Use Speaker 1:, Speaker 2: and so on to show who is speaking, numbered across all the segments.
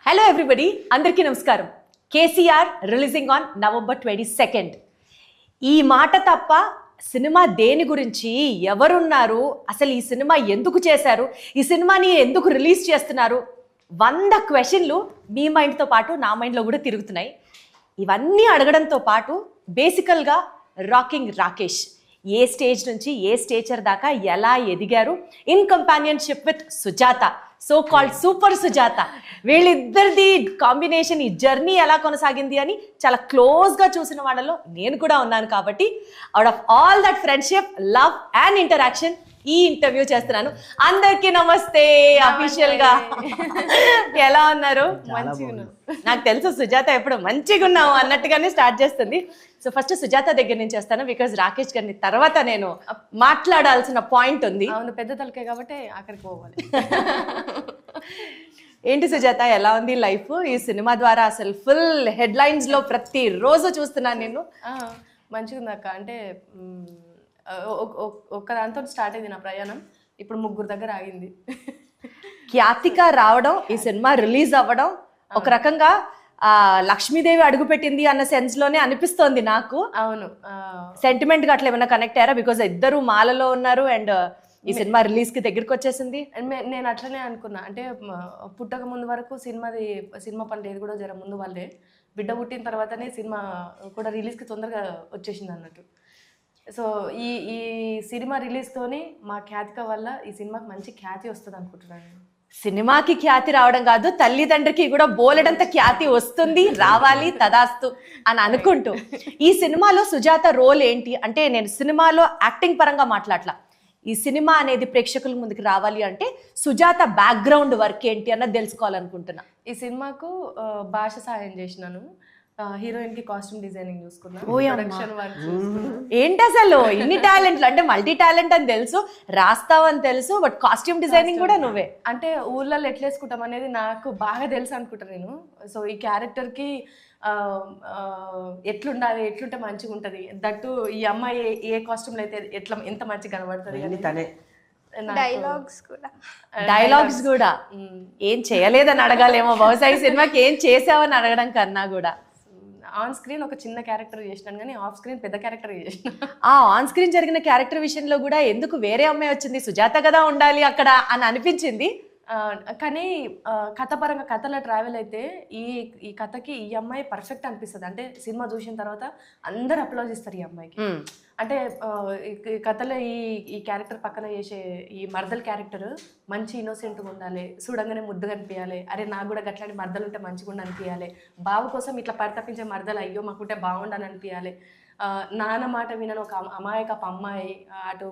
Speaker 1: Hello everybody, అందరికీ నమస్కారం. KCR releasing on November 22nd. ఈ మాట తప్ప సినిమా దేని గురించి, ఎవరున్నారు, అసలు ఈ సినిమా ఎందుకు చేశారు, ఈ సినిమాని ఎందుకు రిలీజ్ చేస్తున్నారు, 100 క్వశ్చన్లు మీ మైండ్తో పాటు నా మైండ్లో కూడా తిరుగుతున్నాయి. ఇవన్నీ అడగడంతో పాటు బేసికల్గా రాకింగ్ రాకేష్ ఏ స్టేజ్ నుంచి ఏ స్టేచర్ దాకా ఎలా ఎదిగారు in companionship with Sujata, so called super Sujata, వీళ్ళిద్దరిది కాంబినేషన్, ఈ జర్నీ ఎలా కొనసాగింది అని చాలా క్లోజ్గా చూసిన వాళ్ళలో నేను కూడా ఉన్నాను. కాబట్టి out of all that friendship, love and interaction ఈ ఇంటర్వ్యూ చేస్తున్నాను. అందరికీ నమస్తే. అఫీషియల్ గా ఎలా ఉన్నారు? మంచిగా. నాకు తెలుసు సుజాత ఎప్పుడు మంచిగా ఉన్నావు అన్నట్టుగానే స్టార్ట్ చేస్తుంది. సో ఫస్ట్ సుజాత దగ్గర నుంచి వస్తాను, బికాజ్ రాకేష్ గారిని తర్వాత నేను మాట్లాడాల్సిన పాయింట్ ఉంది.
Speaker 2: అవును, పెద్ద తలకే కాబట్టి అక్కడికి పోవాలి.
Speaker 1: ఏంటి సుజాత, ఎలా ఉంది లైఫ్? ఈ సినిమా ద్వారా అసలు ఫుల్ హెడ్లైన్స్ లో ప్రతి రోజు చూస్తున్నాను నేను.
Speaker 2: మంచిగా ఉంది అక్క. అంటే ఒక్క దాంతో స్టార్ట్ అయింది నా ప్రయాణం, ఇప్పుడు 3 దగ్గర ఆగింది.
Speaker 1: ఖ్యాతిక రావడం, ఈ సినిమా రిలీజ్ అవ్వడం ఒక రకంగా లక్ష్మీదేవి అడుగుపెట్టింది అన్న సెన్స్ లోనే అనిపిస్తోంది నాకు.
Speaker 2: అవును,
Speaker 1: సెంటిమెంట్ గా అట్లా ఏమైనా కనెక్ట్ అయ్యారా? బికాజ్ ఇద్దరు మాలలో ఉన్నారు అండ్ ఈ సినిమా రిలీజ్ కి దగ్గరికి వచ్చేసింది.
Speaker 2: నేను అట్లనే అనుకున్నా. అంటే పుట్టక ముందు వరకు సినిమా పని ఏది కూడా జర ముందు వాళ్ళే, బిడ్డ పుట్టిన తర్వాతనే సినిమా కూడా రిలీజ్కి తొందరగా వచ్చేసింది అన్నట్టు. సో ఈ సినిమా రిలీజ్తోని మా ఖ్యాతిక వల్ల ఈ సినిమాకి మంచి ఖ్యాతి వస్తుంది అనుకుంటున్నాను.
Speaker 1: సినిమాకి ఖ్యాతి రావడం కాదు, తల్లిదండ్రికి కూడా బోలెడంత ఖ్యాతి వస్తుంది, రావాలి, తదాస్తు అని అనుకుంటూ ఈ సినిమాలో సుజాత రోల్ ఏంటి అంటే, నేను సినిమాలో యాక్టింగ్ పరంగా మాట్లాడలా, ఈ సినిమా అనేది ప్రేక్షకుల ముందుకు రావాలి అంటే సుజాత బ్యాక్గ్రౌండ్ వర్క్ ఏంటి అన్నది తెలుసుకోవాలనుకుంటున్నా.
Speaker 2: ఈ సినిమాకు భాష సహాయం చేసినాను, హీరోయిన్ కి కాస్ట్యూమ్ డిజైనింగ్ చూసుకున్నా, ప్రొడక్షన్ వర్క్.
Speaker 1: ఏంటి అసలు ఇన్ని టాలెంట్లు? అంటే మల్టీ టాలెంట్ అని తెలుసు, రాస్తావని తెలుసు, బట్ కాస్ట్యూమ్ డిజైనింగ్ కూడా నువ్వే.
Speaker 2: అంటే ఊర్లలో ఎట్లా వేసుకుంటాం అనేది నాకు బాగా తెలుసు అనుకుంటా నేను. సో ఈ క్యారెక్టర్ కి ఎట్లుండాలి, ఎట్లుంటే మంచిగా ఉంటది, దట్టు ఈ అమ్మాయి ఏ కాస్ట్యూమ్లో అయితే ఎంత మంచిగా కనబడుతుంది.
Speaker 1: డైలాగ్స్ కూడా ఏం చేయలేదని అడగాలేమో బహుశా, ఈ సినిమాకి ఏం చేసావని అడగడం కన్నా కూడా.
Speaker 2: ఆన్ స్క్రీన్ ఒక చిన్న క్యారెక్టర్ చేసినాను, కానీ ఆఫ్ స్క్రీన్ పెద్ద క్యారెక్టర్ చేసిన.
Speaker 1: ఆన్ స్క్రీన్ జరిగిన క్యారెక్టర్ విషయంలో కూడా ఎందుకు వేరే అమ్మాయి వచ్చింది, సుజాత కదా ఉండాలి అక్కడ అని అనిపించింది.
Speaker 2: కానీ కథపరంగా కథలో ట్రావెల్ అయితే ఈ కథకి ఈ అమ్మాయి పర్ఫెక్ట్ అనిపిస్తుంది. అంటే సినిమా చూసిన తర్వాత అందరు అప్లాజ్ ఇస్తారు ఈ అమ్మాయికి. అంటే ఈ కథలో ఈ క్యారెక్టర్ పక్కన చేసే ఈ మర్దల్ క్యారెక్టర్ మంచి ఇన్నోసెంట్గా ఉండాలి, చూడంగానే ముద్దుగా అనిపించాలి, అరే నాకు కూడా గట్లాంటి మర్దలు ఉంటే మంచిగా ఉండి అనిపించాలి, బావ కోసం ఇట్లా పరితపించే మర్దలు అయ్యో మాకుంటే బాగుండని అనిపించాలి, నాన్న మాట వినని ఒక అమాయకపు అమ్మాయి, అటు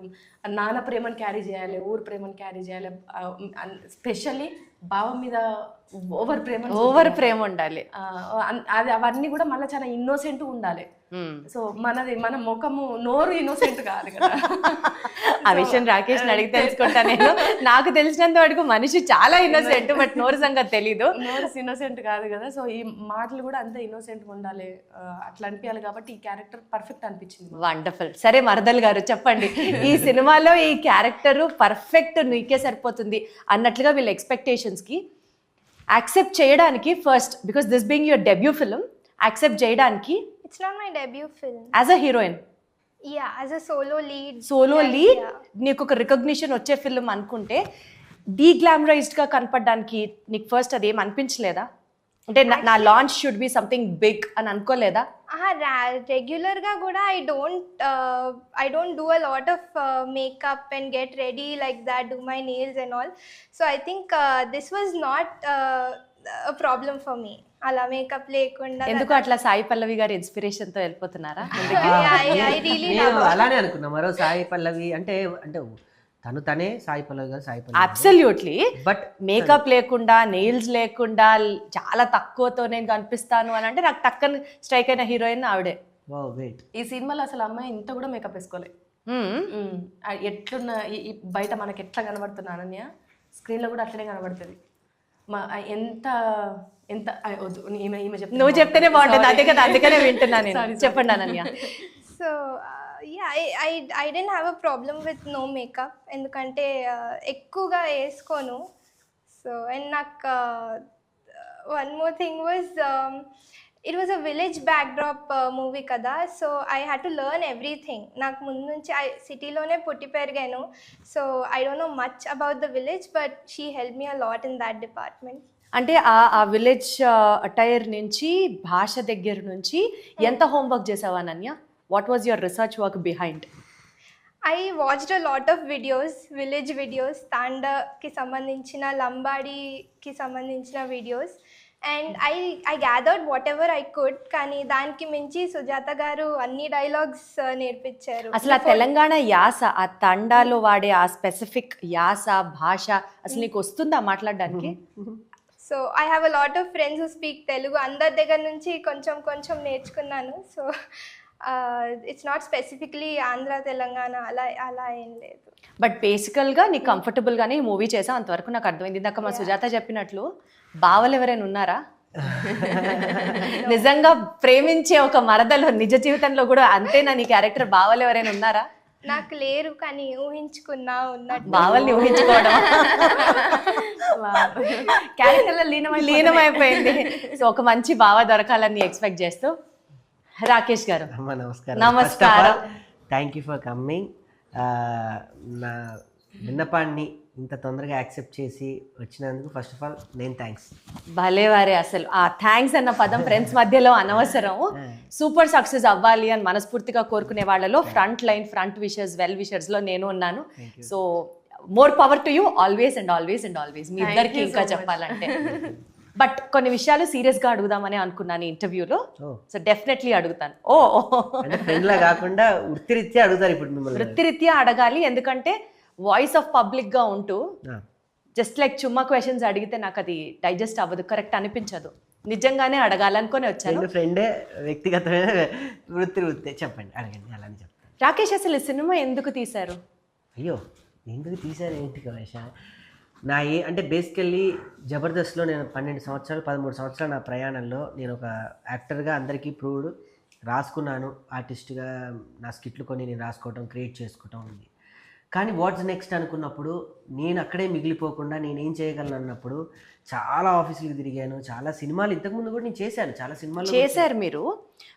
Speaker 2: నాన్న ప్రేమను క్యారీ చేయాలి, ఊరు ప్రేమను క్యారీ చేయాలి, స్పెషల్లీ బావ మీద ఓవర్ ప్రేమ
Speaker 1: ఉండాలి.
Speaker 2: అది అవన్నీ కూడా మళ్ళీ చాలా ఇన్నోసెంట్ ఉండాలి. సో మన ముఖము నోరు ఇన్నోసెంట్ కాదు కదా.
Speaker 1: ఆ విషయం రాకేష్ అడిగి తెలుసుకుంటా నేను. నాకు తెలిసినంత వరకు మనిషి చాలా ఇన్నోసెంట్, బట్ నోరు సంగతి తెలీదు.
Speaker 2: నోరు ఇన్నోసెంట్ కాదు కదా. సో ఈ మాటలు కూడా అంత ఇన్నోసెంట్ ఉండాలి, అట్లా అనిపించాలి. కాబట్టి ఈ క్యారెక్టర్ పర్ఫెక్ట్ అనిపించింది.
Speaker 1: వండర్ఫుల్. సరే మరదల్ గారు చెప్పండి, ఈ సినిమాలో ఈ క్యారెక్టర్ పర్ఫెక్ట్ నీకే సరిపోతుంది అన్నట్లుగా వీళ్ళ ఎక్స్పెక్టేషన్స్ కి యాక్సెప్ట్ చేయడానికి, first because this being your debut film, accept చేయడానికి.
Speaker 3: It's not my debut film.
Speaker 1: As a heroine.
Speaker 3: Yeah, as a solo lead.
Speaker 1: నీకు ఒక రికగ్నిషన్ వచ్చే ఫిల్మ్ అనుకుంటే డీగ్లామరైజ్డ్ గా కనపడడానికి నీకు ఫస్ట్ అదేం అనిపించలేదా? అంటే నా launch should be something big అని అనుకోలేదా?
Speaker 3: రెగ్యులర్ గా కూడా I don't do a lot of makeup and get ready like that, do my nails and all. So I think this was not a problem for me. అలా makeup లేకుండా.
Speaker 1: ఎందుకు అట్లా సాయి పల్లవి గారి inspiration తో వెళ్ళిపోతున్నారా?
Speaker 4: అలానే అనుకున్నా. మరో సాయి పల్లవి అంటే తనే సాయి పల్లవి గారు.
Speaker 1: అబ్సల్యూట్లీ. బట్ మేకప్ లేకుండా, నెయిల్స్ లేకుండా, చాలా తక్కువతో నేను కనిపిస్తాను అని అంటే నాకు టక్కన స్ట్రైక్ అయిన హీరోయిన్ ఆవిడే.
Speaker 2: ఈ సినిమాలో అసలు అమ్మాయి ఇంత కూడా మేకప్ వేసుకోలే. ఎట్లున్న బయట మనకి ఎట్లా కనబడుతున్నా అనన్య, స్క్రీన్ లో కూడా అట్లనే కనబడుతుంది. ఎంత
Speaker 1: నువ్వు చెప్తేనే బాగుంటుంది, అదే కదా, అందుకనే వింటున్నా నేను. చెప్పండి Ananya.
Speaker 3: So I didn't have a problem with no makeup, ఎందుకంటే ఎక్కువగా వేసుకోను. సో అండ్ నాకు one more thing was it was a village backdrop movie kada, so I had to learn everything. నాకు ముందు నుంచి సిటీలోనే పుట్టి పెరిగాను, so I don't know much about the village, but she helped me a lot in that department.
Speaker 1: అంటే ఆ village attire నుంచి భాష దగ్గర నుంచి ఎంత హోంవర్క్ చేసావా Ananya? What was your research work behind?
Speaker 3: I watched a lot of videos, village videos, తాండాకి సంబంధించిన, లంబాడీకి సంబంధించిన videos, and I gathered whatever I could. కానీ దానికి మించి సుజాత గారు అన్ని డైలాగ్స్ నేర్పించారు.
Speaker 1: అసలు ఆ తెలంగాణ యాస, ఆ తండాలో వాడే ఆ స్పెసిఫిక్ యాస భాష అసలు నీకు వస్తుందా మాట్లాడడానికి?
Speaker 3: So I have a lot of friends who speak Telugu. అందరి దగ్గర నుంచి కొంచెం కొంచెం నేర్చుకున్నాను. So it's not specifically Andhra Telangana అలా ఏం లేదు.
Speaker 1: బట్ బేసికల్గా నీకు కంఫర్టబుల్గానే ఈ మూవీ చేసావు, అంతవరకు నాకు అర్థమైంది. ఇందాక మా సుజాత చెప్పినట్లు బావలు ఎవరైనా ఉన్నారా? నిజంగా ప్రేమించే ఒక మరదలు నిజ జీవితంలో కూడా అంతేనా నీ క్యారెక్టర్? బావలు ఎవరైనా ఉన్నారా?
Speaker 3: నాకు లేరు, కానీ ఊహించుకున్నా ఉన్నట్టు.
Speaker 1: బావల్ని ఊహించుకోవడం క్యారెక్టర్లో లీనమైపోయింది. సో ఒక మంచి బావ దొరకాలని ఎక్స్పెక్ట్ చేస్తూ, రాకేష్ గారు నమస్కారం.
Speaker 4: Thank you for coming. నా విన్నపాన్ని ఇంత తొందరగా యాక్సెప్ట్ చేసి వచ్చినందుకు ఫస్ట్ ఆఫ్ ఆల్ నేను థ్యాంక్స్.
Speaker 1: భలేవారే, అసలు ఆ థ్యాంక్స్ అన్న పదం ఫ్రెండ్స్ మధ్యలో అనవసరం. సూపర్ సక్సెస్ అవ్వాలి అని మనస్ఫూర్తిగా కోరుకునే వాళ్ళలో front line, front wishers, well విషర్స్లో నేను ఉన్నాను. So more power to you always and always and always. మీ ఇద్దరికి ఇంకా చెప్పాలంటే బట్ కొన్ని విషయాలు సీరియస్గా అడుగుదామని అనుకున్నాను ఇంటర్వ్యూలో. సో డెఫినెట్లీ అడుగుతాను.
Speaker 4: కాకుండా వృత్తిరీత్యా అడుగుతారు ఇప్పుడు మిమ్మల్ని.
Speaker 1: వృత్తిరీత్యా అడగాలి, ఎందుకంటే వాయిస్ ఆఫ్ పబ్లిక్గా ఉంటూ జస్ట్ లైక్ చుమ్మా క్వశ్చన్స్ అడిగితే నాకు అది డైజెస్ట్ అవ్వదు, కరెక్ట్ అనిపించదు. నిజంగానే అడగాలనుకుని వచ్చాను.
Speaker 4: ఫ్రెండే, వ్యక్తిగతమైన వృత్తి చెప్పండి, అడగండి, అలానే చెప్తాను.
Speaker 1: రాకేష్, అసలు ఈ సినిమా ఎందుకు తీశారు?
Speaker 4: అయ్యో, ఎందుకు తీశారు ఏంటి కమేష? అంటే బేసికల్లీ జబర్దస్త్లో నేను 12 సంవత్సరాలు 13 సంవత్సరాలు నా ప్రయాణంలో నేను ఒక యాక్టర్గా అందరికీ ప్రూవ్డ్ రాసుకున్నాను. ఆర్టిస్ట్గా నా స్కిట్లు కొన్ని నేను రాసుకోవటం, క్రియేట్ చేసుకోవటం ఉంది. కానీ వాట్స్ నెక్స్ట్ అనుకున్నప్పుడు నేను అక్కడే మిగిలిపోకుండా నేనేం చేయగలను అన్నప్పుడు చాలా ఆఫీసులకు తిరిగాను, చాలా సినిమాలు ఇంతకుముందు కూడా నేను చేశాను, చాలా సినిమాలు
Speaker 1: చేశారు మీరు.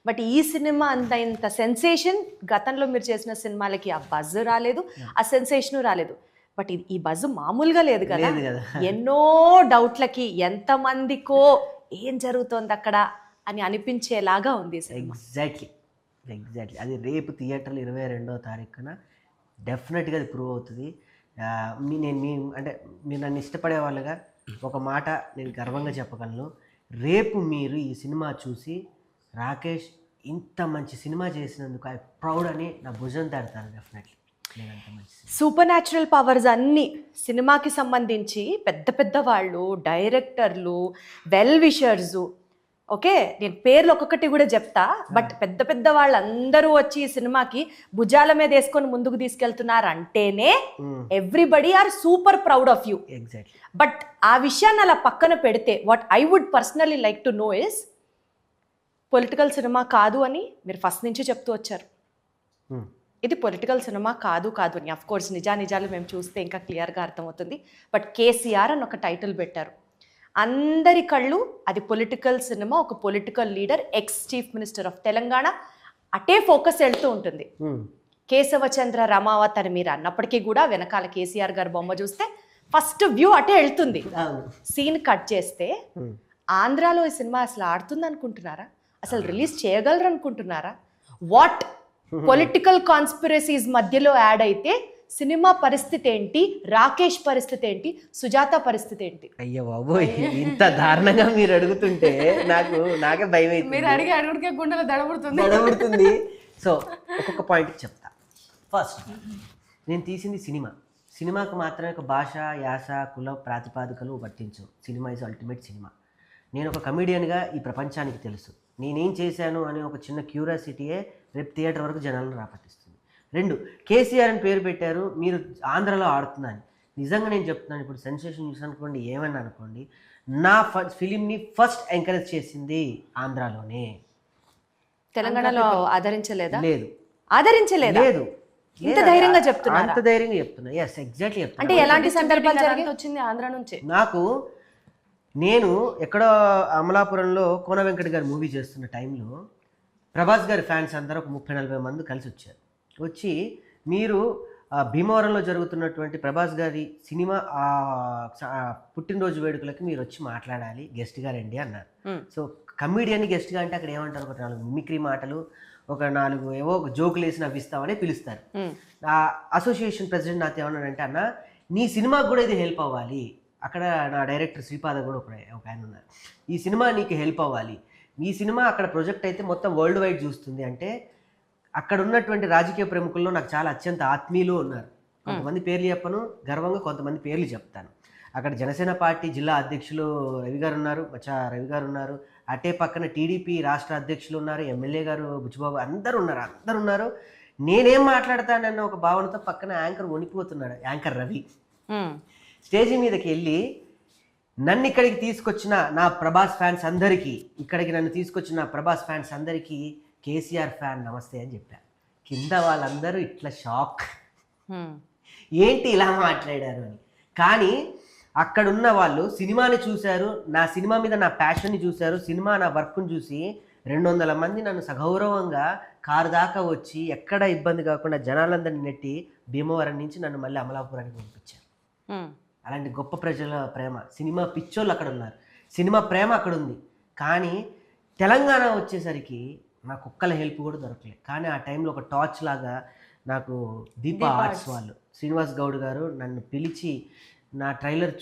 Speaker 1: బట్ ఈ సినిమా ఇంత సెన్సేషన్, గతంలో మీరు చేసిన సినిమాలకి ఆ బజ్ రాలేదు, ఆ సెన్సేషన్ రాలేదు. బట్ ఈ బజ్ మామూలుగా లేదు కదా. ఎన్నో డౌట్లకి, ఎంతమందికో ఏం జరుగుతోంది అక్కడ అని అనిపించేలాగా ఉంది.
Speaker 4: ఎగ్జాక్ట్లీ అది రేపు థియేటర్లు 22వ తారీఖున డెఫినెట్గా అది ప్రూవ్ అవుతుంది. అంటే మీరు నన్ను ఇష్టపడే వాళ్ళగా ఒక మాట నేను గర్వంగా చెప్పగలను. రేపు మీరు ఈ సినిమా చూసి రాకేష్ ఇంత మంచి సినిమా చేసినందుకు ఐ ప్రౌడ్ అని నా భుజం తడతాను. డెఫినెట్లీ
Speaker 1: సూపర్ న్యాచురల్ పవర్స్ అన్ని సినిమాకి సంబంధించి పెద్ద పెద్ద వాళ్ళు, డైరెక్టర్లు, వెల్ విషర్స్, ఓకే నేను పేర్లు ఒక్కొక్కటి కూడా చెప్తా, బట్ పెద్ద పెద్ద వాళ్ళందరూ వచ్చి ఈ సినిమాకి భుజాల మీద వేసుకొని ముందుకు తీసుకెళ్తున్నారు అంటేనే everybody are super proud of you.
Speaker 4: Exactly.
Speaker 1: But ఆ విషయాన్ని అలా పక్కన పెడితే what I would personally like to know is, political cinema కాదు అని మీరు ఫస్ట్ నుంచి చెప్తూ వచ్చారు. ఇది పొలిటికల్ సినిమా కాదు అని అఫ్ కోర్స్ నిజాలు మేము చూస్తే ఇంకా క్లియర్గా అర్థమవుతుంది. బట్ కేసీఆర్ అని ఒక టైటిల్ పెట్టారు. అందరి కళ్ళు అది పొలిటికల్ సినిమా, ఒక political leader, ex chief minister of Telangana, అటే ఫోకస్ వెళ్తూ ఉంటుంది. కేశవచంద్ర రమావత్ అని మీరు అన్నప్పటికీ కూడా వెనకాల కేసీఆర్ గారు బొమ్మ చూస్తే ఫస్ట్ వ్యూ అటే వెళ్తుంది. సీన్ కట్ చేస్తే ఆంధ్రాలో ఈ సినిమా అసలు ఆడుతుంది అనుకుంటున్నారా? అసలు రిలీజ్ చేయగలరు అనుకుంటున్నారా? వాట్ పొలిటికల్ కాన్స్పిరసీస్ మధ్యలో యాడ్ అయితే సినిమా పరిస్థితి ఏంటి, రాకేష్ పరిస్థితి ఏంటి, సుజాత పరిస్థితి ఏంటి?
Speaker 4: అయ్యో బాబోయ్, ఇంత దారుణంగా మీరు అడుగుతుంటే నాకే భయం అవుతుంది.
Speaker 2: మీరు అడుగుడికే గుండెలో దడబడుతుంది.
Speaker 4: సో ఒక్కొక్క పాయింట్ చెప్తా. ఫస్ట్, నేను తీసింది సినిమాకు మాత్రమే ఒక భాష, యాస, కుల ప్రాతిపాదికలు పట్టించు. Cinema is ultimate cinema. నేను ఒక కమీడియన్గా ఈ ప్రపంచానికి తెలుసు నేనేం చేశాను అనే ఒక చిన్న క్యూరియాసిటీయే రేపు థియేటర్ వరకు జనాలను రాపట్టిస్తుంది. 2, కేసీఆర్ అని పేరు పెట్టారు, మీరు ఆంధ్రలో ఆడుతున్నాను. నిజంగా నేను చెప్తున్నాను, ఇప్పుడు సెన్సేషన్ న్యూస్ అనుకోండి, ఏమన్నా అనుకోండి, నా ఫిలింని ఫస్ట్ ఎంకరేజ్ చేసింది ఆంధ్రాలోనే.
Speaker 1: తెలంగాణలో ఆదరించలేదా?
Speaker 4: లేదు.
Speaker 1: ఆదరించలేదు. ఇంత ధైర్యంగా చెప్తున్నా?
Speaker 4: అంత ధైర్యంగా చెప్తున్నా. ఎస్, ఎగ్జాక్ట్లీ చెప్తున్నా.
Speaker 1: అంటే ఎలాంటి సందర్భాలు
Speaker 2: వచ్చింది ఆంధ్ర నుంచి?
Speaker 4: నాకు నేను ఎక్కడో అమలాపురంలో కోన వెంకట గారి మూవీ చేస్తున్న టైంలో ప్రభాస్ గారి ఫ్యాన్స్ అందరూ ఒక 30-40 మంది కలిసి వచ్చారు. వచ్చి మీరు భీమవరంలో జరుగుతున్నటువంటి ప్రభాస్ గారి సినిమా పుట్టినరోజు వేడుకలకి మీరు వచ్చి మాట్లాడాలి, గెస్ట్గా రండి అన్నారు. సో కమిడియన్ గెస్ట్గా అంటే అక్కడ ఏమంటారు, ఒక 4 మిమిక్రీ మాటలు, ఒక 4 ఏవో జోకులు వేసి నవ్విస్తామని పిలుస్తారు. ఆ అసోసియేషన్ ప్రెసిడెంట్ నాతో ఏమన్నాడంటే, అన్న నీ సినిమాకు కూడా ఇది హెల్ప్ అవ్వాలి, అక్కడ నా డైరెక్టర్ శ్రీపాద కూడా ఒక ఆయన ఉన్నారు, ఈ సినిమా నీకు హెల్ప్ అవ్వాలి, ఈ సినిమా అక్కడ ప్రొజెక్ట్ అయితే మొత్తం వరల్డ్ వైడ్ చూస్తుంది అంటే అక్కడ ఉన్నటువంటి రాజకీయ ప్రముఖుల్లో నాకు చాలా అత్యంత ఆత్మీయులు ఉన్నారు. కొంతమంది పేర్లు చెప్పను గర్వంగా, కొంతమంది పేర్లు చెప్తాను. అక్కడ జనసేన పార్టీ జిల్లా అధ్యక్షులు రవి గారు ఉన్నారు, మచ్చా రవి గారు ఉన్నారు. అటే పక్కన టీడీపీ రాష్ట్ర అధ్యక్షులు ఉన్నారు, ఎమ్మెల్యే గారు బుచ్చిబాబు, అందరు ఉన్నారు. నేనేం మాట్లాడతానన్న ఒక భావనతో పక్కన యాంకర్ వణిపోతున్నాడు, యాంకర్ రవి. స్టేజీ మీదకి వెళ్ళి నన్ను ఇక్కడికి తీసుకొచ్చిన నా ప్రభాస్ ఫ్యాన్స్ అందరికీ, నన్ను తీసుకొచ్చిన ప్రభాస్ ఫ్యాన్స్ అందరికీ కేసీఆర్ ఫ్యాన్ నమస్తే అని చెప్పాను. కింద వాళ్ళందరూ ఇట్లా షాక్, ఏంటి ఇలా మాట్లాడారు అని. కానీ అక్కడున్న వాళ్ళు సినిమాని చూశారు, నా సినిమా మీద నా ప్యాషన్ని చూశారు, సినిమా నా వర్క్ని చూసి 200 మంది నన్ను సగౌరవంగా కారు దాకా వచ్చి ఎక్కడ ఇబ్బంది కాకుండా జనాలందరినీ నెట్టి భీమవరం నుంచి నన్ను మళ్ళీ అమలాపురానికి పంపించారు. అలాంటి గొప్ప ప్రజల ప్రేమ, సినిమా పిచ్చోళ్ళు అక్కడ ఉన్నారు, సినిమా ప్రేమ అక్కడ ఉంది. కానీ తెలంగాణ వచ్చేసరికి నాకు ఒక్కల హెల్ప్ కూడా దొరకలేదు. కానీ ఆ టైంలో ఒక టార్చ్ లాగా నాకు దీపా ఆర్ట్స్ వాళ్ళు శ్రీనివాస్ గౌడ్ గారు నన్ను పిలిచి నా ట్రైలర్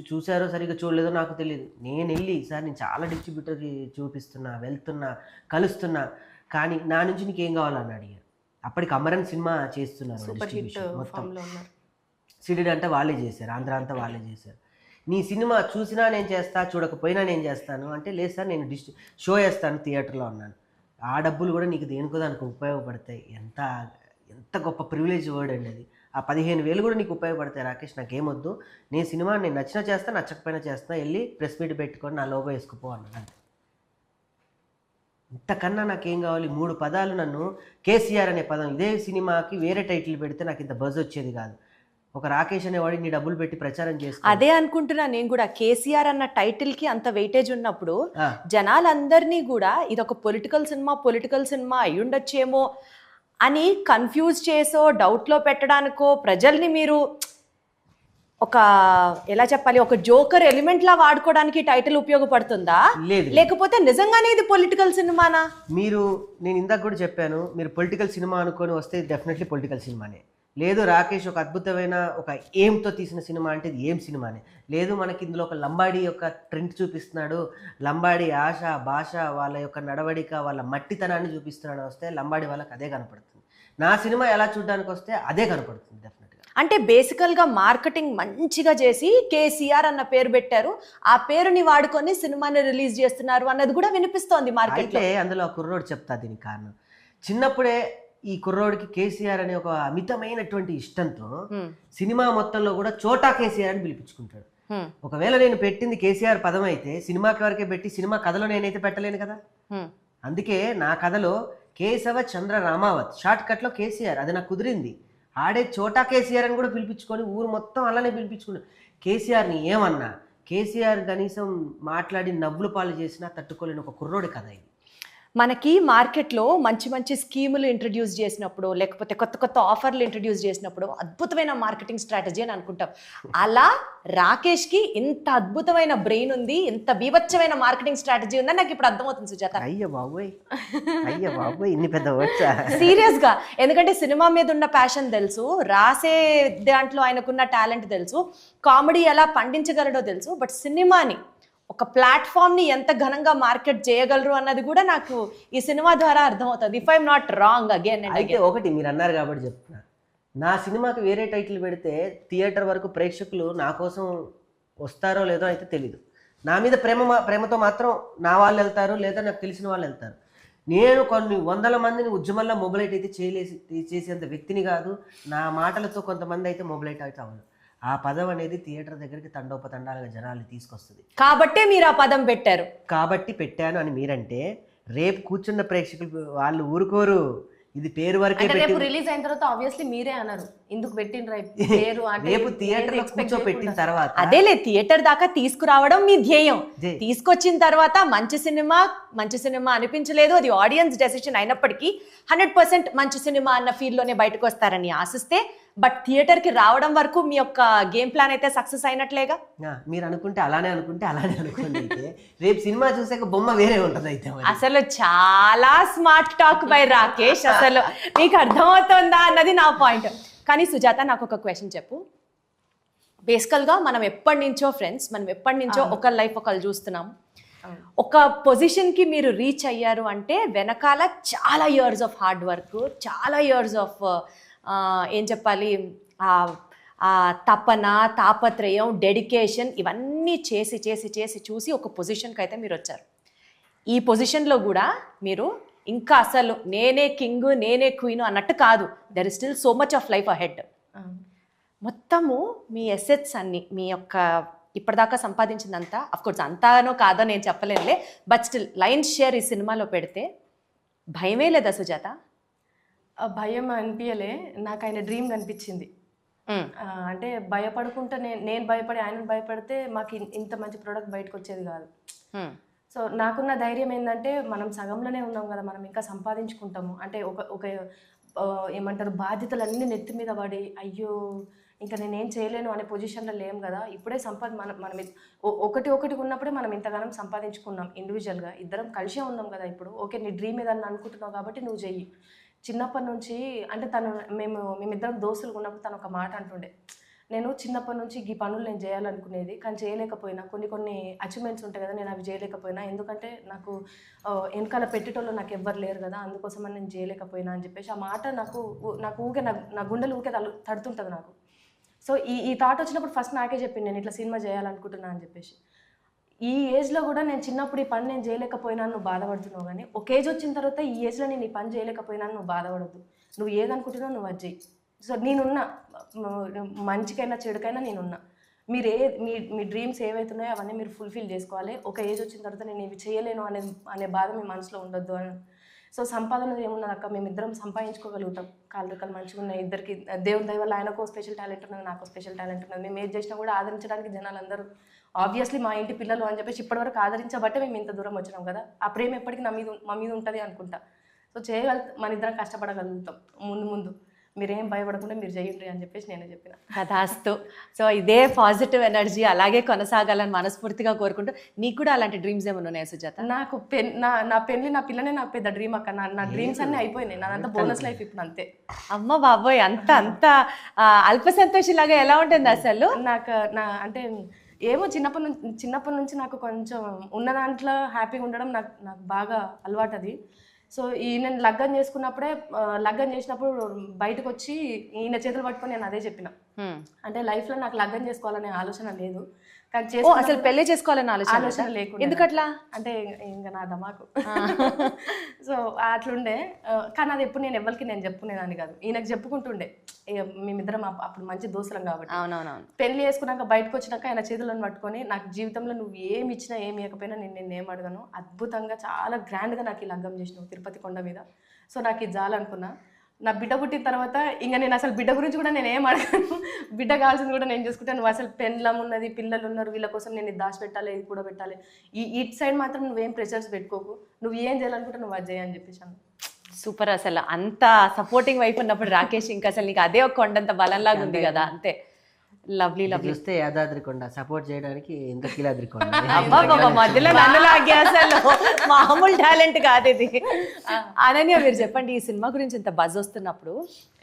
Speaker 4: చూసారో సరిగ్గా చూడలేదో నాకు తెలియదు. నేను వెళ్ళి, సార్ నేను చాలా డిస్ట్రిబ్యూటర్కి చూపిస్తున్నా, వెళ్తున్నా, కలుస్తున్నా, కానీ నా నుంచి నీకేం కావాలని అడిగారు. అప్పటికి అమరన్ సినిమా చేస్తున్నారు, మొత్తం సిడెడ్ అంటే వాళ్ళే చేశారు, ఆంధ్ర అంతా వాళ్ళే చేశారు. నీ సినిమా చూసినా నేను చేస్తా, చూడకపోయినా నేను చేస్తాను అంటే, లేదు సార్ నేను షో వేస్తాను థియేటర్లో అన్నాను. ఆ డబ్బులు కూడా నీకు దేనికో దానికి ఉపయోగపడతాయి. ఎంత గొప్ప ప్రివిలేజ్ వర్డ్ అండి అది. ఆ 15,000 కూడా నీకు ఉపయోగపడతాయి రాకేష్, నాకేమొద్దు, నేను సినిమా నేను నచ్చినా చేస్తా, నచ్చకపోయినా చేస్తా, వెళ్ళి ప్రెస్ మీట్ పెట్టుకొని నా లోగో వేసుకుపో అన్నాడు. ఇంతకన్నా నాకేం కావాలి? 3 పదాలు నన్ను కేసీఆర్ అనే పదం, ఇదే సినిమాకి వేరే టైటిల్ పెడితే నాకు ఇంత బజ్ వచ్చేది కాదు. ఒక రాకేష్ అనేవాడు నీ డబ్బులు పెట్టి ప్రచారం చేస్తా,
Speaker 1: అదే అనుకుంటున్నా నేను కూడా. కేసీఆర్ అన్న టైటిల్ కి అంత వెయిటేజ్ ఉన్నప్పుడు జనాలందరినీ కూడా ఇదొక పొలిటికల్ సినిమా అయి ఉండొచ్చేమో అని కన్ఫ్యూజ్ చేసో డౌట్లో పెట్టడానికో ప్రజల్ని మీరు ఒక ఎలా చెప్పాలి, ఒక జోకర్ ఎలిమెంట్ లా వాడుకోవడానికి టైటిల్ ఉపయోగపడుతుందా, లేకపోతే నిజంగానే ఇది పొలిటికల్ సినిమానా?
Speaker 4: నేను ఇందాక కూడా చెప్పాను, మీరు పొలిటికల్ సినిమా అనుకొని వస్తే డెఫినెట్లీ పొలిటికల్ సినిమానే. లేదు రాకేష్ ఒక అద్భుతమైన ఒక ఎయిమ్తో తీసిన సినిమా అంటే ఇది ఏం సినిమానే. లేదు మనకి ఇందులో ఒక లంబాడీ యొక్క ట్రెండ్ చూపిస్తున్నాడు, లంబాడీ ఆశ భాష వాళ్ళ యొక్క నడవడిక వాళ్ళ మట్టితనాన్ని చూపిస్తున్నాడు వస్తే లంబాడీ వాళ్ళకి అదే కనపడుతుంది. నా సినిమా ఎలా చూడడానికి వస్తే అదే కనపడుతుంది డెఫినెట్గా.
Speaker 1: అంటే బేసికల్గా మార్కెటింగ్ మంచిగా చేసి కేసీఆర్ అన్న పేరు పెట్టారు, ఆ పేరుని వాడుకొని సినిమాని రిలీజ్ చేస్తున్నారు అన్నది కూడా వినిపిస్తోంది మార్కెట్.
Speaker 4: అయితే అందులో కుర్రోడు చెప్తా దీనికి కారణం. చిన్నప్పుడే ఈ కుర్రోడికి కేసీఆర్ అనే ఒక అమితమైనటువంటి ఇష్టంతో సినిమా మొత్తంలో కూడా చోటా కేసీఆర్ అని పిలిపించుకుంటాడు. ఒకవేళ నేను పెట్టింది కేసీఆర్ పదం అయితే సినిమాకి వరకే పెట్టి సినిమా కథలో నేనైతే పెట్టలేను కదా. అందుకే నా కథలో కేశవ చంద్ర రామావత్, షార్ట్ కట్లో కేసీఆర్, అది నాకు కుదిరింది. ఆడే చోటా కేసీఆర్ అని కూడా పిలిపించుకొని ఊరు మొత్తం అలానే పిలిపించుకున్నాడు. కేసీఆర్ని ఏమన్నా, కేసీఆర్ కనీసం మాట్లాడి నవ్వులు పాలు చేసినా తట్టుకోలేని ఒక కుర్రోడి కథ ఇది.
Speaker 1: మనకి మార్కెట్లో మంచి స్కీములు ఇంట్రడ్యూస్ చేసినప్పుడు, లేకపోతే కొత్త ఆఫర్లు ఇంట్రడ్యూస్ చేసినప్పుడు అద్భుతమైన మార్కెటింగ్ స్ట్రాటజీ అని అనుకుంటాం. అలా రాకేష్కి ఇంత అద్భుతమైన బ్రెయిన్ ఉంది, ఇంత బీభత్సమైన మార్కెటింగ్ స్ట్రాటజీ ఉందని నాకు ఇప్పుడు అర్థమవుతుంది సుజాత.
Speaker 4: అయ్య బాబోయ్ ఇన్ని పెద్ద వచ్చా
Speaker 1: సీరియస్గా. ఎందుకంటే సినిమా మీద ఉన్న ప్యాషన్ తెలుసు, రాసే దాంట్లో ఆయనకున్న టాలెంట్ తెలుసు, కామెడీ ఎలా పండించగలడో తెలుసు, బట్ సినిమాని ఒక ప్లాట్ఫామ్ని ఎంత ఘనంగా మార్కెట్ చేయగలరు అన్నది కూడా నాకు ఈ సినిమా ద్వారా అర్థమవుతుంది. If I'm not wrong again and
Speaker 4: అయితే ఒకటి మీరు అన్నారు కాబట్టి చెప్తున్నా, నా సినిమాకి వేరే టైటిల్ పెడితే థియేటర్ వరకు ప్రేక్షకులు నా కోసం వస్తారో లేదో అయితే తెలీదు. నా మీద ప్రేమతో మాత్రం నా వాళ్ళు వెళ్తారు, లేదా నాకు తెలిసిన వాళ్ళు వెళ్తారు. నేను కొన్ని 100 మందిని ఉద్యమంలో మొబిలైట్ అయితే చేసేంత వ్యక్తిని కాదు. నా మాటలతో కొంతమంది అయితే మొబిలైట్ అయితే అవ్వదు. ఆ పదం అనేది థియేటర్ దగ్గరికి తండోపతండాలుగా జనాల్ని తీసుకొస్తుంది.
Speaker 1: కాబట్టే మీరు ఆ పదం పెట్టారు.
Speaker 4: కాబట్టి పెట్టాను అని మీరంటే రేపు కూర్చున్న ప్రేక్షకులు వాళ్ళు ఊరుకోరు. ఇది పేరు వరకే
Speaker 2: అంటే రేపు
Speaker 4: పెట్టి
Speaker 2: రిలీజ్ అయిన తర్వాత ఆబ్వియస్లీ మీరే అన్నారు ఎందుకు పెట్టిండ్రా ఈ పేరు అంటే
Speaker 4: రేపు థియేటర్ లో కూర్చోపెట్టిన తర్వాత
Speaker 1: అదేలే థియేటర్ దాకా తీసుకురావడం మీ ధ్యేయం.
Speaker 4: ధ్యేయం.
Speaker 1: తీసుకొచ్చిన తర్వాత మంచి సినిమా అనిపించలేదు, అది ఆడియన్స్ డెసిషన్ అయినప్పటికీ 100% మంచి సినిమా అన్న ఫీల్ లోనే బయటకు వస్తారని ఆశిస్తే, బట్ థియేటర్ కి రావడం వరకు మీ యొక్క గేమ్ ప్లాన్ అయితే సక్సెస్ అయినట్లేగా.
Speaker 4: మీరు అనుకుంటే అలానే అనుకోండి. అయితే రేపు సినిమా చూసాక బొమ్మ వేరే ఉంటుంది అయితే మరి.
Speaker 1: అసలు చాలా స్మార్ట్ టాక్ బై రాకేష్, అసలు నీకు అర్థమవుతుందా అన్నది నా పాయింట్. కానీ సుజాత, నాకు ఒక క్వశ్చన్ చెప్పు. బేసికల్గా మనం ఎప్పటి నుంచో ఫ్రెండ్స్, మనం ఎప్పటి నుంచో ఒకరి లైఫ్ ఒకరు చూస్తున్నాం. ఒక పొజిషన్కి మీరు రీచ్ అయ్యారు అంటే వెనకాల చాలా ఇయర్స్ ఆఫ్ హార్డ్ వర్క్, చాలా ఇయర్స్ ఆఫ్ ఏం చెప్పాలి, ఆ తపన, తాపత్రయం, డెడికేషన్, ఇవన్నీ చేసి చేసి చేసి చూసి ఒక పొజిషన్కి అయితే మీరు వచ్చారు. ఈ పొజిషన్లో కూడా మీరు ఇంకా అసలు నేనే కింగ్, నేనే క్వీన్ అన్నట్టు కాదు. There is still so much of life ahead. మొత్తము మీ ఎసెట్స్ అన్ని, మీ యొక్క ఇప్పటిదాకా సంపాదించిందంతా, అఫ్కోర్స్ అంతానో కాదో నేను చెప్పలేనులే, బట్ స్టిల్ లైన్స్ షేర్ ఈ సినిమాలో పెడితే భయమే లేదా సుజాత?
Speaker 2: భయం అనిపించలే, నాకు ఆయన డ్రీమ్ కనిపించింది. అంటే భయపడుకుంటే నేను భయపడి ఆయనను భయపడితే మాకు ఇంత మంచి ప్రోడక్ట్ బయటకు వచ్చేది కాదు. సో నాకున్న ధైర్యం ఏంటంటే మనం సగంలోనే ఉన్నాం కదా, మనం ఇంకా సంపాదించుకుంటాము. అంటే ఒక ఏమంటారు, బాధ్యతలన్నీ నెత్తి మీద పడి అయ్యో ఇంకా నేనేం చేయలేను అనే పొజిషన్లో లేం కదా. ఇప్పుడే మనం ఒకటి ఉన్నప్పుడే మనం ఇంతగానం సంపాదించుకున్నాం. ఇండివిజువల్గా ఇద్దరం కలిసే ఉన్నాం కదా. ఇప్పుడు ఓకే, నీ డ్రీమ్ ఏదన్నా అనుకుంటున్నావు కాబట్టి నువ్వు చెయ్యి. చిన్నప్పటి నుంచి అంటే మేమిద్దరం దోస్తులు ఉన్నప్పుడు తను ఒక మాట అంటుండే, నేను చిన్నప్పటి నుంచి ఈ పనులు నేను చేయాలనుకునేది కానీ చేయలేకపోయినా, కొన్ని అచీవ్మెంట్స్ ఉంటాయి కదా, నేను అవి చేయలేకపోయినా, ఎందుకంటే నాకు వెనకాల పెట్టేటోళ్ళు నాకు ఎవ్వరు లేరు కదా, అందుకోసమని నేను చేయలేకపోయినా అని చెప్పేసి ఆ మాట నాకు ఊకే నా గుండెలు ఊకే తడుతుంటుంది నాకు. సో ఈ థాట్ వచ్చినప్పుడు ఫస్ట్ నాకే చెప్పింది, నేను ఇట్లా సినిమా చేయాలనుకుంటున్నా అని చెప్పేసి. ఈ ఏజ్లో కూడా నేను చిన్నప్పుడు ఈ పని నేను చేయలేకపోయినా నువ్వు బాధపడుతున్నావు, కానీ ఒక ఏజ్ వచ్చిన తర్వాత ఈ ఏజ్లో నేను ఈ పని చేయలేకపోయినా నువ్వు బాధపడద్దు, నువ్వు ఏదనుకుంటున్నావు నువ్వు అది చెయ్యి. సో నేనున్నా, మంచికైనా చెడుకైనా నేనున్నా. మీరు మీ డ్రీమ్స్ ఏవైతున్నాయో అవన్నీ మీరు ఫుల్ఫిల్ చేసుకోవాలి. ఒక ఏజ్ వచ్చిన తర్వాత నేను ఇవి చేయలేను అనే బాధ మీ మనసులో ఉండొద్దు అని. సో సంపాదన ఏమున్నది అక్క, మేమిద్దరం సంపాదించుకోగలుగుతాం. కాళ్ళు రెక్కలు మంచిగా ఉన్నాయి ఇద్దరికి, దేవుని దయ వల్ల ఆయనకు స్పెషల్ టాలెంట్ ఉన్నది, నాకు స్పెషల్ టాలెంట్ ఉన్నది. మేము ఏది చేసినా కూడా ఆదరించడానికి జనాలు అందరూ ఆబ్వియస్లీ మా ఇంటి పిల్లలు అని చెప్పేసి ఇప్పటివరకు ఆదరించబట్టే మేము ఇంత దూరం వచ్చినాం కదా. ఆ ప్రేమ ఎప్పటికీ మా మీద ఉంటుంది అనుకుంటా. సో మన ఇద్దరం కష్టపడగలుగుతాం ముందు. మీరేం భయపడకుండా మీరు చేయండి అని చెప్పేసి నేనే చెప్పిన.
Speaker 1: కథాస్తు. సో ఇదే పాజిటివ్ ఎనర్జీ అలాగే కొనసాగాలని మనస్ఫూర్తిగా కోరుకుంటూ, నీకు కూడా అలాంటి డ్రీమ్స్ ఏమైనా ఉన్నాయా సుజాత?
Speaker 2: నాకు నా పెళ్ళి, నా పిల్లనే నాకు పెద్ద డ్రీమ్ అక్క. నా డ్రీమ్స్ అన్నీ అయిపోయినాయి, నాదంతా బోనస్ లైఫ్ ఇప్పుడు అంతే.
Speaker 1: అమ్మ బాబోయ్, అంత అల్ప సంతోషిలాగా ఎలా ఉంటుంది అసలు?
Speaker 2: అంటే ఏమో చిన్నప్పటి నుంచి నాకు కొంచెం ఉన్న దాంట్లో హ్యాపీగా ఉండడం నాకు బాగా అలవాటు అది. సో నేను లగ్గం చేసుకున్నప్పుడే, లగ్గం చేసినప్పుడు బయటకు వచ్చి ఈయన చేతులు పట్టుకొని నేను అదే చెప్పిన, అంటే లైఫ్లో నాకు లగ్గం చేసుకోవాలనే ఆలోచన లేదు, కానీ
Speaker 1: అసలు పెళ్లి చేసుకోవాలని ఆలోచన
Speaker 2: లేకుండా.
Speaker 1: ఎందుకట్లా?
Speaker 2: అంటే ఇంకా నా దమాకు. సో అట్లుండే, కానీ అది ఎప్పుడు నేను ఎవరికి నేను చెప్పుకునేదాన్ని కాదు, ఈయనకు చెప్పుకుంటుండే. మేమిద్దరం అప్పుడు మంచి దోస్తులం కాబట్టి.
Speaker 1: అవునవునవును.
Speaker 2: పెళ్లి చేసుకున్నాక బయటకు వచ్చినాక ఆయన చేతులను పట్టుకొని, నాకు జీవితంలో నువ్వు ఏమి ఇచ్చినా ఏమి ఇవ్వకపోయినా నేను ఏం అడగను, అద్భుతంగా చాలా గ్రాండ్గా నాకు ఈ లగ్గం చేసినావు తిరుపతి కొండ మీద. సో నాకు ఇది చాలనుకున్నా. నా బిడ్డ పుట్టిన తర్వాత ఇంకా నేను అసలు బిడ్డ గురించి కూడా నేను ఏం అడగను, బిడ్డ కావాల్సింది కూడా నేను చూసుకుంటాను. నువ్వు అసలు పెళ్ళం ఉన్నది, పిల్లలు ఉన్నారు, వీళ్ళ కోసం నేను ఇది దాచి పెట్టాలి, ఇది కూడా పెట్టాలి, ఇటు సైడ్ మాత్రం నువ్వేం ప్రెషర్స్ పెట్టుకోకు, నువ్వు ఏం చేయాలనుకుంటే నువ్వు అది చేయని చెప్పేసాను.
Speaker 1: సూపర్. అసలు అంత సపోర్టింగ్ వైపు ఉన్నప్పుడు రాకేష్ ఇంకా అసలు నీకు అదే ఒక కొండంత బలంలాగా ఉంది కదా. అంతే. లవ్లీ
Speaker 4: చూస్తే యాదాద్రి కొండ సపోర్ట్ చేయడానికి ఎంత కీలాద్రి కొండ.
Speaker 1: అబ్బా మధ్యలో నన్ను లాగే, అసలు మామూలు టాలెంట్ కాదు ఇది. అనన్య, మీరు చెప్పండి, ఈ సినిమా గురించి ఇంత బజ్ వస్తున్నప్పుడు